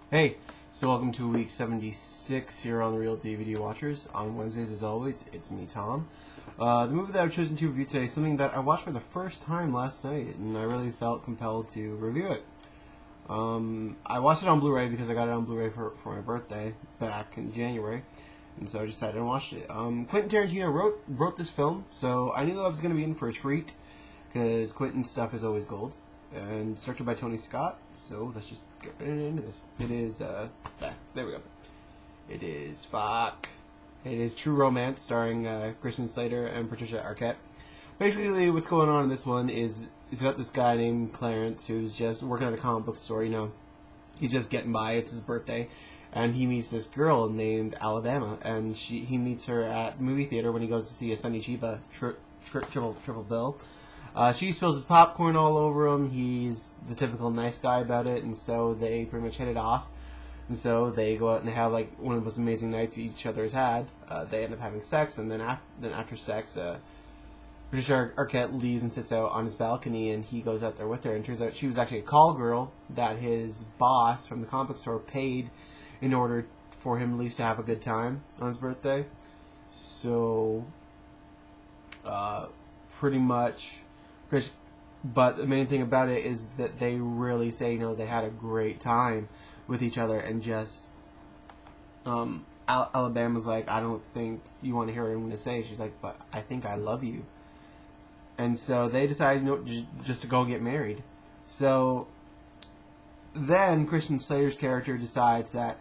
Hey, so welcome to week 76 here on theReelDVDWatchers. On Wednesdays, as always, it's me, Tom. The movie that I've chosen to review today is something that I watched for the first time last night, and I really felt compelled to review it. I watched it on Blu-ray because I got it on Blu-ray for my birthday back in January, and so I just sat and watched it. Quentin Tarantino wrote this film, so I knew I was going to be in for a treat, because Quentin's stuff is always gold. And it's directed by Tony Scott, so let's just get right into this. It is, there we go. It is True Romance, starring Christian Slater and Patricia Arquette. Basically, what's going on in this one is about this guy named Clarence who's just working at a comic book store, He's just getting by, it's his birthday, and he meets this girl named Alabama, and he meets her at the movie theater when he goes to see a Sonny Chiba triple bill. She spills his popcorn all over him. He's the typical nice guy about it, and so they pretty much hit it off. And so they go out and they have like one of the most amazing nights each other has had. They end up having sex, and then after sex, Patricia Arquette leaves and sits out on his balcony, and he goes out there with her. And it turns out she was actually a call girl that his boss from the comic book store paid in order for him at least to have a good time on his birthday. So, pretty much. But the main thing about it is that they really say, they had a great time with each other, and just, Alabama's like, I don't think you want to hear what I'm going to say. She's like, but I think I love you. And so they decide, just to go get married. So then Christian Slater's character decides that,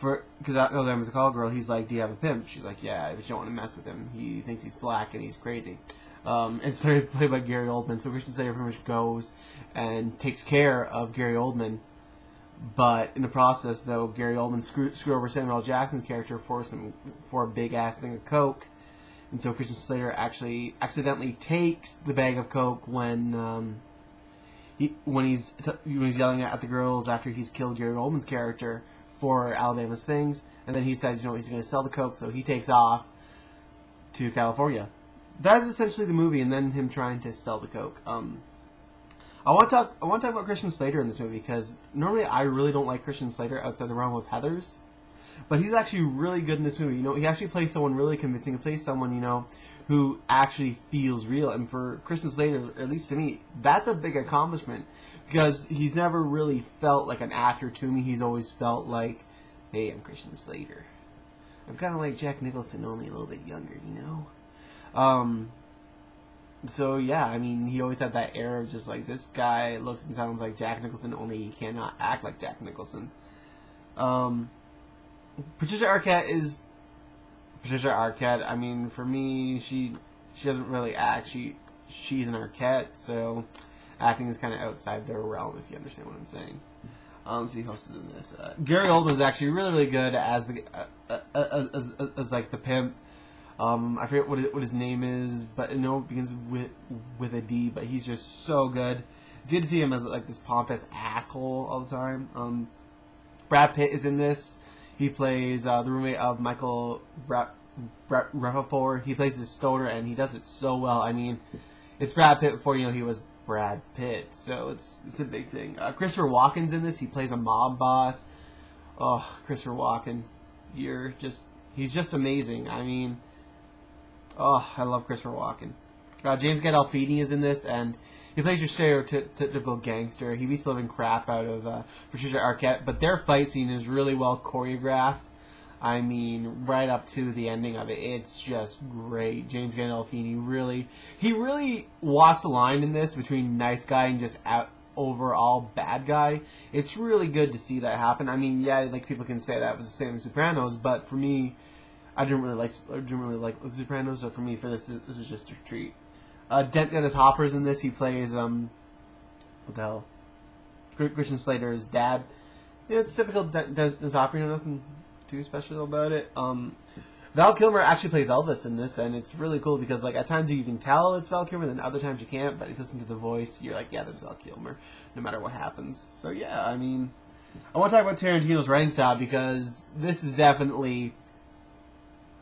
because Alabama's a call girl, he's like, do you have a pimp? She's like, yeah, but you don't want to mess with him. He thinks he's black and he's crazy. It's played by Gary Oldman, so Christian Slater pretty much goes and takes care of Gary Oldman, but in the process, though, Gary Oldman screwed over Samuel L. Jackson's character for a big ass thing of coke, and so Christian Slater actually accidentally takes the bag of coke when he's yelling at the girls after he's killed Gary Oldman's character for Alabama's things, and then he says he's going to sell the coke, so he takes off to California. That is essentially the movie, and then him trying to sell the coke. I want to talk about Christian Slater in this movie, because normally I really don't like Christian Slater outside the realm of Heathers, but he's actually really good in this movie. He actually plays someone really convincing. He plays someone, who actually feels real. And for Christian Slater, at least to me, that's a big accomplishment, because he's never really felt like an actor to me. He's always felt like, hey, I'm Christian Slater. I'm kind of like Jack Nicholson, only a little bit younger, So yeah, he always had that air of just like, this guy looks and sounds like Jack Nicholson, only he cannot act like Jack Nicholson. Patricia Arquette is Patricia Arquette. For me, she doesn't really act. She's an Arquette, so acting is kind of outside their realm, if you understand what I'm saying. See who else is in this. Gary Oldman is actually really, really good as the as like the pimp. I forget what his name is, but it begins with a D. But he's just so good. It's good to see him as like this pompous asshole all the time. Brad Pitt is in this. He plays the roommate of Michael Rappaport. He plays his stoner, and he does it so well. It's Brad Pitt before he was Brad Pitt, so it's a big thing. Christopher Walken's in this. He plays a mob boss. Oh, Christopher Walken, he's just amazing. I love Christopher Walken. James Gandolfini is in this, and he plays your stereotypical gangster. He beats the living crap out of Patricia Arquette, but their fight scene is really well choreographed. Right up to the ending of it, it's just great. James Gandolfini really walks the line in this between nice guy and just overall bad guy. It's really good to see that happen. People can say that was the same as Sopranos, but for me, I didn't really like The Sopranos, so for me, this was just a treat. Dennis Hopper's in this. He plays what the hell? Christian Slater's dad. Yeah, it's typical Dennis Hopper. Nothing too special about it. Val Kilmer actually plays Elvis in this, and it's really cool because at times you can tell it's Val Kilmer, then other times you can't. But if you listen to the voice, you're like, yeah, that's Val Kilmer, no matter what happens. So yeah, I want to talk about Tarantino's writing style, because this is definitely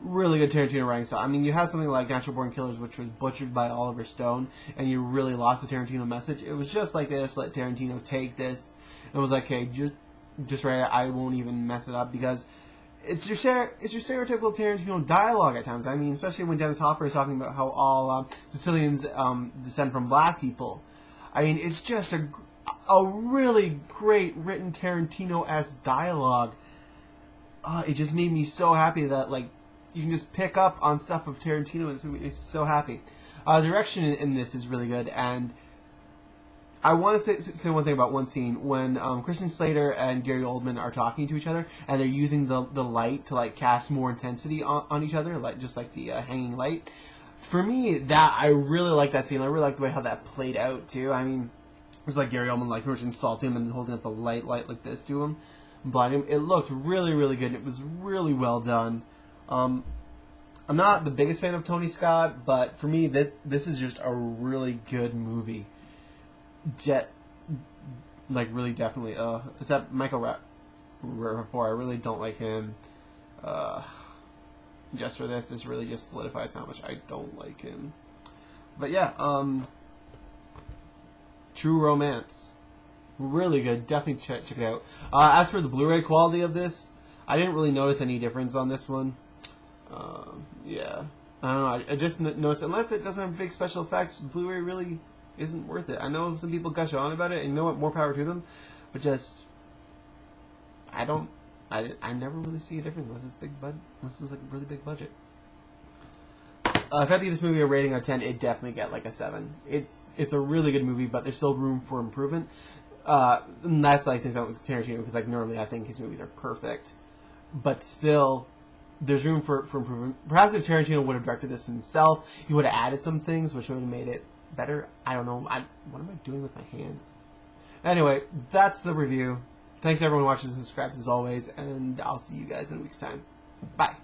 really good Tarantino writing style. You have something like Natural Born Killers, which was butchered by Oliver Stone, and you really lost the Tarantino message. It was just like this. Let Tarantino take this and was like, hey, just right. I won't even mess it up because it's your stereotypical Tarantino dialogue at times. I mean, especially when Dennis Hopper is talking about how all Sicilians descend from black people. I mean, it's just a really great written Tarantino-esque dialogue. It just made me so happy that like you can just pick up on stuff of Tarantino in this movie. It's so happy. The direction in this is really good, and I want to say one thing about one scene when Christian Slater and Gary Oldman are talking to each other, and they're using the light to like cast more intensity on each other, like just like the hanging light. For me, that I really like that scene. I really like the way how that played out too. I mean, it was like Gary Oldman like insulting him and holding up the light like this to him, blinding him. It looked really, really good. It was really well done. I'm not the biggest fan of Tony Scott, but for me, this is just a really good movie. Really definitely. Except Michael Rappaport, I really don't like him. Just for this really just solidifies how much I don't like him. But yeah, True Romance. Really good. Definitely check it out. As for the Blu-ray quality of this, I didn't really notice any difference on this one. Yeah. I don't know. I just noticed, unless it doesn't have big special effects, Blu-ray really isn't worth it. I know some people gush on about it, and you know what? More power to them. But just, I never really see a difference unless it's unless it's like a really big budget. If I had to give this movie a rating out of 10, it'd definitely get like a 7. It's a really good movie, but there's still room for improvement. And that's like saying something with Tarantino, because like normally I think his movies are perfect, but still there's room for improvement. Perhaps if Tarantino would have directed this himself, he would have added some things which would have made it better. I don't know. What am I doing with my hands? Anyway, that's the review. Thanks everyone who watches and subscribes as always, and I'll see you guys in a week's time. Bye.